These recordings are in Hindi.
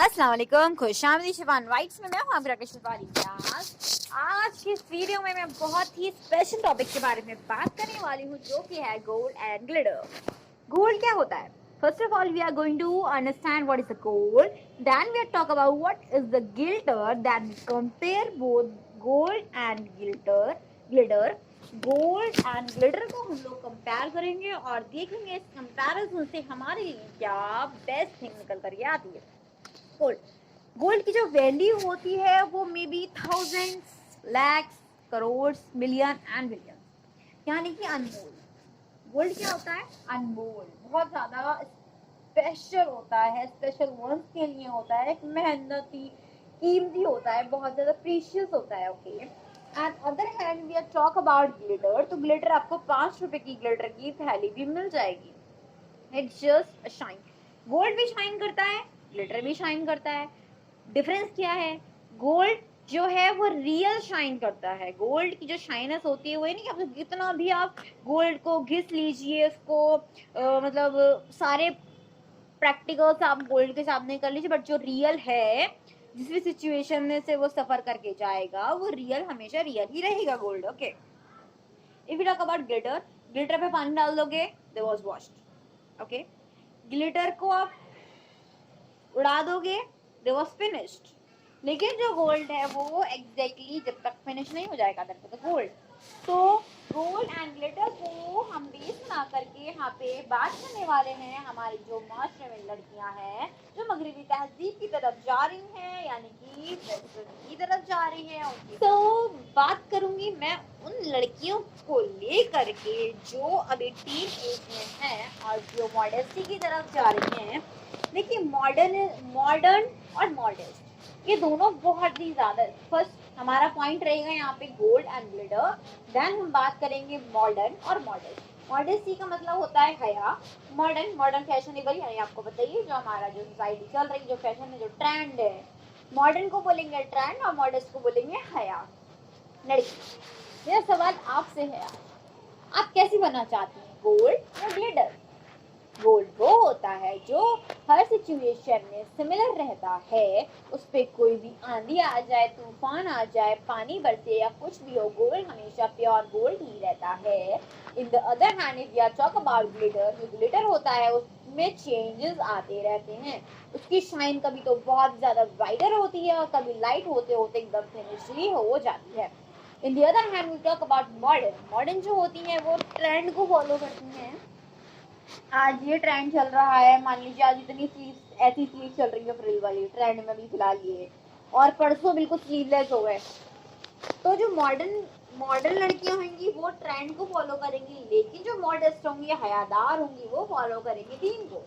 अस्सलाम वालेकुम, खुशामदीद शिफान वाइट्स में मैं हूं आपकी शिफान इम्तियाज। आज की इस वीडियो में मैं बहुत ही स्पेशल टॉपिक के बारे में बात करने वाली हूं जो कि है गोल्ड एंड ग्लिटर। गोल्ड क्या होता है? First of all we are going to understand what is the gold, then we are talk about what is the glitter, then compare both gold and glitter. Gold and glitter को हम लोग कंपेयर करेंगे और देखेंगे इस कंपैरिजन से हमारे लिए क्या बेस्ट थिंग निकल कर आती है। गोल्ड की जो वैल्यू होती है वो may be thousands, lakhs, crore, million and billion, यानी कि अनमोल। गोल्ड क्या होता है? अनमोल, बहुत ज्यादा स्पेशल होता है, स्पेशल वंस के लिए होता है, एक मेहनती कीमती होता है, बहुत ज्यादा प्रीशियस होता है। Okay, and other hand we are talk about glitter, तो ग्लिटर आपको 5 रुपए की ग्लिटर की थैली भी मिल जाएगी। It's just shine. गोल्ड भी शाइन करता है, ग्लिटर भी शाइन करता है। डिफरेंस क्या है? गोल्ड जो है वो रियल शाइन करता है। गोल्ड की जो शाइनेस होती है वो नहीं कि आपको कितना भी आप गोल्ड को घिस लीजिए, उसको मतलब सारे प्रैक्टिकल्स आप गोल्ड के सामने कर लीजिए, बट जो रियल है, जिस भी सिचुएशन में से वो सफर करके जाएगा, वो रियल हमेशा रियल ही रहेगा gold. Okay, if you talk about glitter, glitter पे पानी डाल दोगे, they was washed. Okay, glitter को आप उड़ा दोगे, दे वाज फिनिश्ड। लेकिन जो गोल्ड है वो एग्जैक्टली जब तक फिनिश नहीं हो जाएगा तब तक गोल्ड। तो गोल्ड एंड ग्लिटर को हम बेस बना करके यहाँ पे बात करने वाले हैं हमारी जो माशरे में लड़कियां हैं जो मगरबी तहजीब की तरफ जा रही हैं, यानी कि वेस्टर्न की तरफ जा रही हैं उनकी। तो बात करूंगी मैं उन लड़कियों को लेकर के जो अभी टीन एज में हैं और जो मॉडेस्टी की तरफ जा रही हैं। देखिए, मॉडर्न और मॉडेस्ट ये दोनों बहुत ही ज्यादा, फर्स्ट हमारा पॉइंट रहेगा यहाँ पे गोल्ड एंड ग्लिटर, देन हम बात करेंगे मॉडर्न और मॉडेस्ट। मॉडेस्टी का मतलब होता है हया, मॉडर्न फैशनेबल, यानी आपको बताइए जो हमारा जो सोसाइटी चल रही, जो फैशन है, जो ट्रेंड है। मॉडर्न को बोलेंगे ट्रेंड और मॉडेस्ट को बोलेंगे हया। लड़की, मेरा सवाल आपसे है, आप कैसी बनना चाहती हैं, गोल्ड या ग्लिटर? गोल्ड वो होता है जो हर सिचुएशन में सिमिलर रहता है, उस पे कोई भी आंधी आ जाए, तूफान आ जाए, पानी बरसे या कुछ भी हो, गोल्ड हमेशा प्योर गोल्ड ही रहता है। In the other hand if we are talk about glitter, जो ग्लिटर होता है उसमें चेंजेस आते रहते हैं। उसकी शाइन कभी तो बहुत ज्यादा ब्राइटर होती है और कभी लाइट होते होते एकदम फिनिशली हो जाती है। In the other hand we talk about modern जो होती है वो ट्रेंड को फॉलो करती हैं। आज ये ट्रेंड चल रहा है, मान लीजिए आज इतनी स्लीव, ऐसी स्लीव चल रही है फ्रिल वाली, ट्रेंड में भी फिलहाल ये, और परसों बिल्कुल स्लीवलेस हो गए। तो जो मॉडर्न मॉडर्न लड़कियां होंगी वो ट्रेंड को फॉलो करेंगी, लेकिन जो मॉडेस्ट होंगी, हयादार होंगी, वो फॉलो करेंगी दीन को।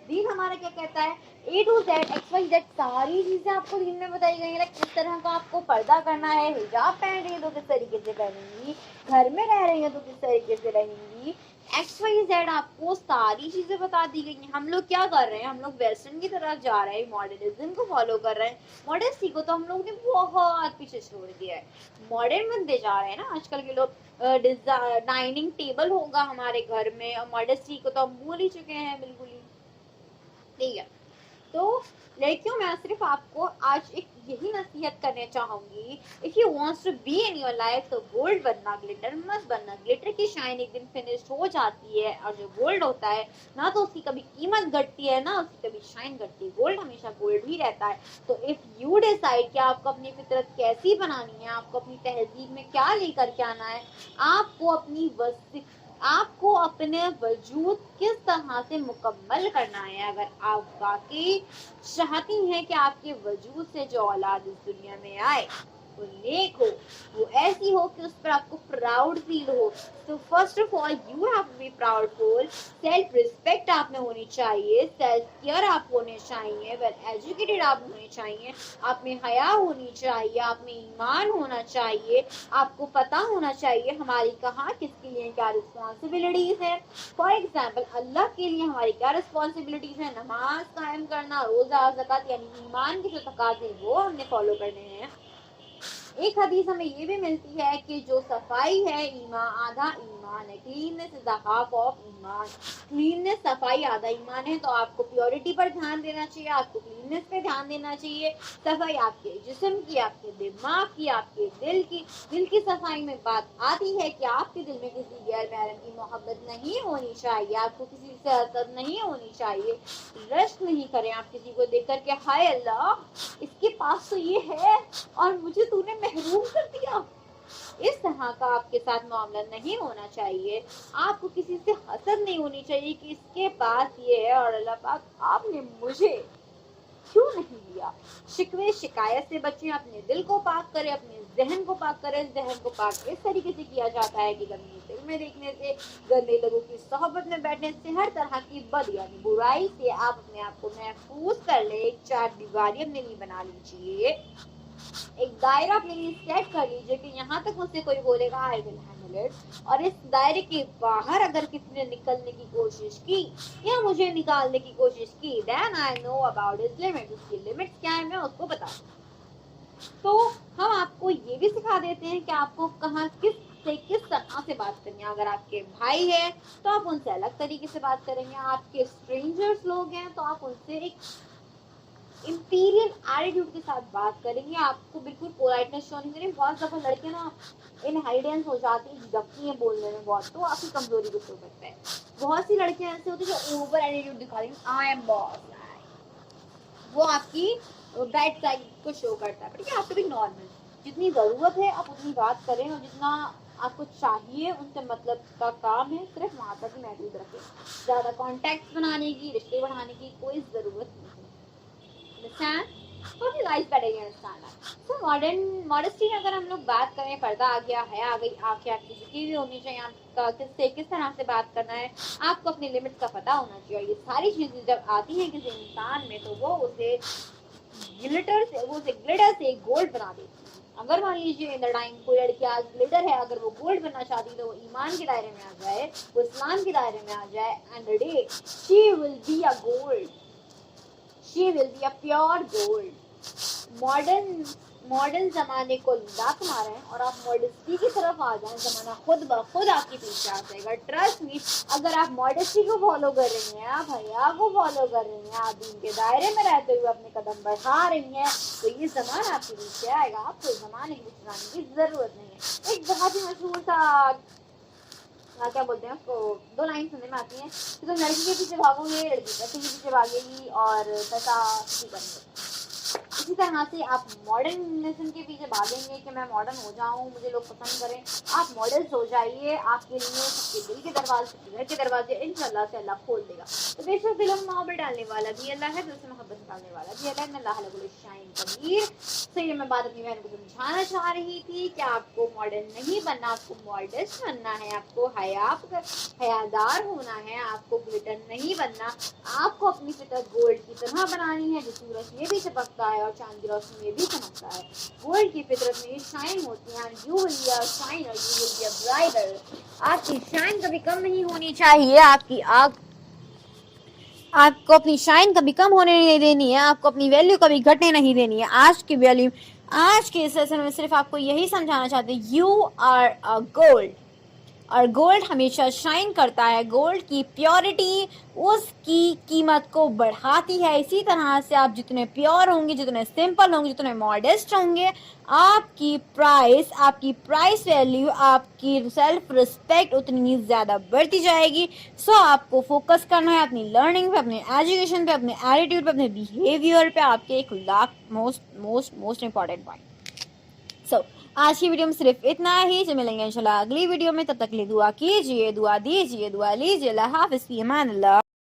दीन हमारा क्या कहता है? A to Z X Y Z सारी चीजें आपको दीन में बताई गई है। किस तरह का आपको पर्दा करना है, हिजाब पहन रही है तो किस तरीके से पहनेंगी, घर में रह रही है तो किस तरीके से रहेंगी, एक्स वाई जेड आपको सारी चीजें बता दी गई हैं। हम लोग क्या कर रहे हैं? हम लोग वेस्टर्न की तरफ जा रहे हैं, मॉडर्निज्म को फॉलो कर रहे हैं। मॉडर्निटी को तो हम लोग ने बहुत पीछे छोड़ दिया है, मॉडर्न बनते जा रहे हैं ना आजकल के लोग। डाइनिंग टेबल होगा हमारे घर में, और मॉडर्निटी को तो हम भूल ही चुके हैं बिल्कुल ही। ठीक है, तो लड़कियों मैं सिर्फ आपको आज एक यही नसीहत करने चाहूंगी, if you wants to be in your life तो गोल्ड बनना, ग्लिटर मत बनना। ग्लिटर की शाइन एक दिन फिनिश हो जाती है, और जो गोल्ड होता है ना तो उसकी कभी कीमत घटती है ना उसकी कभी शाइन घटती है, गोल्ड हमेशा गोल्ड ही रहता है। तो इफ यू डिसाइड कि आपको अपनी फितरत कैसी बनानी है, आपको अपनी तहजीब में क्या लेकर के आना है, आपको अपने वजूद किस तरह से मुकम्मल करना है, अगर आप वाकई चाहती हैं कि आपके वजूद से जो औलाद इस दुनिया में आए वो नेक हो, वो ऐसी हो कि उस पर आपको प्राउड फील हो, तो first of all you have to be proudful. Self respect आप में होनी चाहिए, सेल्फ केयर आप होने चाहिए, वेल एजुकेटेड आप होने चाहिए, आप में हया होनी चाहिए, आप में ईमान होना चाहिए, आपको पता होना चाहिए हमारी कहाँ किसके लिए क्या रिस्पॉन्सिबिलिटीज है। फॉर एग्जाम्पल, अल्लाह के लिए हमारी क्या रिस्पॉन्सिबिलिटीज है, नमाज कायम करना, रोजा, ज़कात, यानी ईमान के जो तकाज़े वो हमने फॉलो करने हैं। एक हदीस हमें ये भी मिलती है कि जो सफाई है ईमान, आधा ईमान है। Cleanness is the half of ईमान। क्लीननेस, सफाई आधा ईमान है। तो आपको प्योरिटी पर ध्यान देना चाहिए, आपको क्लीननेस पे ध्यान देना चाहिए। सफाई आपके जिस्म की, आपके दिमाग की, आपके दिल की सफाई में बात आती है कि आपके दिल में किसी गैर महरम की मोहब्बत नहीं होनी चाहिए, आपको किसी से हसद नहीं होनी चाहिए, रश्क नहीं करें आप किसी को देख कर के हाय अल्लाह इसके पास तो ये है और मुझे तूने महरूम कर दिया। इस तरह का आपके साथ मामला नहीं होना चाहिए। आपको किसी से हसद नहीं होनी चाहिए कि इसके पास ये है और अल्लाह पाक आपने मुझे क्यों नहीं दिया। शिकवे शिकायत से बचें, अपने दिल को पाक करें, अपने जहन को पाक करें। जहन को पाक इस तरीके से किया जाता है कि गंदी फिल्में देखने से, गंदे लोगों की सोहबत में बैठने से, हर तरह की बद यानी बुराई से आप अपने आप को महफूज कर ले। एक चार दीवारी अपने लिए बना लीजिए, एक दायरा अपने लिए सेट कर लीजिए कि यहाँ तक मुझसे कोई बोलेगा आई विल हैंडल इट। और इस दायरे के बाहर अगर किसी ने निकलने की कोशिश की या मुझे निकालने की कोशिश की, then I know about its limit. उसकी लिमिट्स क्या है मैं उसको बता। तो हम आपको ये भी सिखा देते हैं कि आपको कहाँ किस तरह से बात करनी है। अगर आपके भाई है तो आप उनसे अलग तरीके से बात करेंगे, आपके स्ट्रेंजर्स लोग हैं तो आप उनसे एक इंपीरियल एटीट्यूड के साथ बात करेंगे। आपको बिल्कुल पोलाइटनेस शो नहीं करेंगे। बहुत दफा लड़के ना इनहाइडेंस हो जाती है, दबती हैं बोलने में बहुत, तो आपकी कमजोरी को शो करता है। बहुत सी लड़कियां ऐसे होती है जो ओवर एटीट्यूड दिखा रही है, आई एम बॉस, वो आपकी बैड साइड को शो करता है। पर ये आपको भी नॉर्मल, जितनी ज़रूरत है आप उतनी बात करें और जितना आपको चाहिए उनसे मतलब का काम है सिर्फ वहाँ तक ही महदूद रखें। ज़्यादा कॉन्टैक्ट्स बनाने की, रिश्ते बढ़ाने की कोई ज़रूरत नहीं है। Understand? Guys better you understand that. So modesty अगर हम लोग बात करें, पर्दा आ गया, है आ गई, आंखें आपकी झुकी हुई होनी चाहिए, आपका किससे किस तरह से बात करना है, आपको अपनी लिमिट्स का पता होना चाहिए। और ये सारी चीजें जब आती हैं किसी इंसान में तो वो उसे ग्लिटर से गोल्ड बना देती है। अगर मान लीजिए इन द टाइम कोई लड़की आज ग्लिटर है, अगर वो गोल्ड बनना चाहती है तो वो ईमान के दायरे में आ जाए, वो इस्लाम के दायरे में आ जाए, and the day she will be a gold, she will be a pure gold। Modern जमाने को लात मारे और आप मॉडेस्टी की तरफ आ जाएं, जमाना खुद ब खुद आपके पीछे आ जाएगा। ट्रस्ट मी, अगर आप मॉडेस्टी को फॉलो कर रही हैं, आप हया को फॉलो कर रही हैं, आप दीन के दायरे में रहते हुए अपने कदम बढ़ा रही हैं, तो ये जमाना आपके पीछे आएगा। आपको जमाने को चुराने की जरूरत नहीं है। एक बहुत ही मशहूर सा क्या बोलते हैं उसको, दो लाइन सुनने में आती हैं कि तुम लड़की के पीछे भागोगे, लड़की पैसे के पीछे भागेगी और पैसा नहीं करेंगे। इसी तरह से आप मॉडर्निज्म के पीछे भागेंगे कि मैं मॉडर्न हो जाऊं, मुझे लोग पसंद करें। आप मॉडल्स हो जाइए, आपके लिए सबके दिल के दरवाजे, सबके घर के दरवाजे इंशाल्लाह से अल्लाह खोल देगा। तो बेशक दिल में मोहब्बत डालने वाला भी अल्लाह है, दिल से मोहब्बत निकालने वाला भी अल्लाह है। अल्लाह लगुल शाइन कबीर। तो ये मैं बात अपनी बहन को समझाना चाह रही थी कि आपको मॉडर्न नहीं बनना, आपको मॉडर्न बनना है, आपको हयादार होना है, आपको ग्लिटर नहीं बनना। आपको अपनी फितरत गोल्ड की तरह बनानी है, जो सूरज में भी चमकता है और चांद की रोशनी में भी चमकता है। गोल्ड की फितरत में शाइन होती है, and you will be a shiner, you will be a brighter. आपकी शाइन कभी कम नहीं होनी चाहिए, आपको अपनी शाइन कभी कम होने नहीं देनी है, आपको अपनी वैल्यू कभी घटने नहीं देनी है। आज के सेशन में सिर्फ आपको यही समझाना चाहते हैं, यू आर अ गोल्ड, और गोल्ड हमेशा शाइन करता है। गोल्ड की प्योरिटी उसकी कीमत को बढ़ाती है। इसी तरह से आप जितने प्योर होंगे, जितने सिंपल होंगे, जितने मॉडेस्ट होंगे, आपकी प्राइस वैल्यू, आपकी सेल्फ रिस्पेक्ट उतनी ज़्यादा बढ़ती जाएगी। सो आपको फोकस करना है अपनी लर्निंग पे, अपने एजुकेशन पे, अपने एटीट्यूड पे, अपने बिहेवियर पे, आपके मोस्ट इंपॉर्टेंट पॉइंट। सो आज की वीडियो में सिर्फ इतना ही। जो मिलेंगे इंशाल्लाह अगली वीडियो में, तब तक के लिए दुआ कीजिए, दुआ दीजिए, दुआ लीजिए। अल्लाह हाफ़िज़, फ़ी अमान अल्लाह।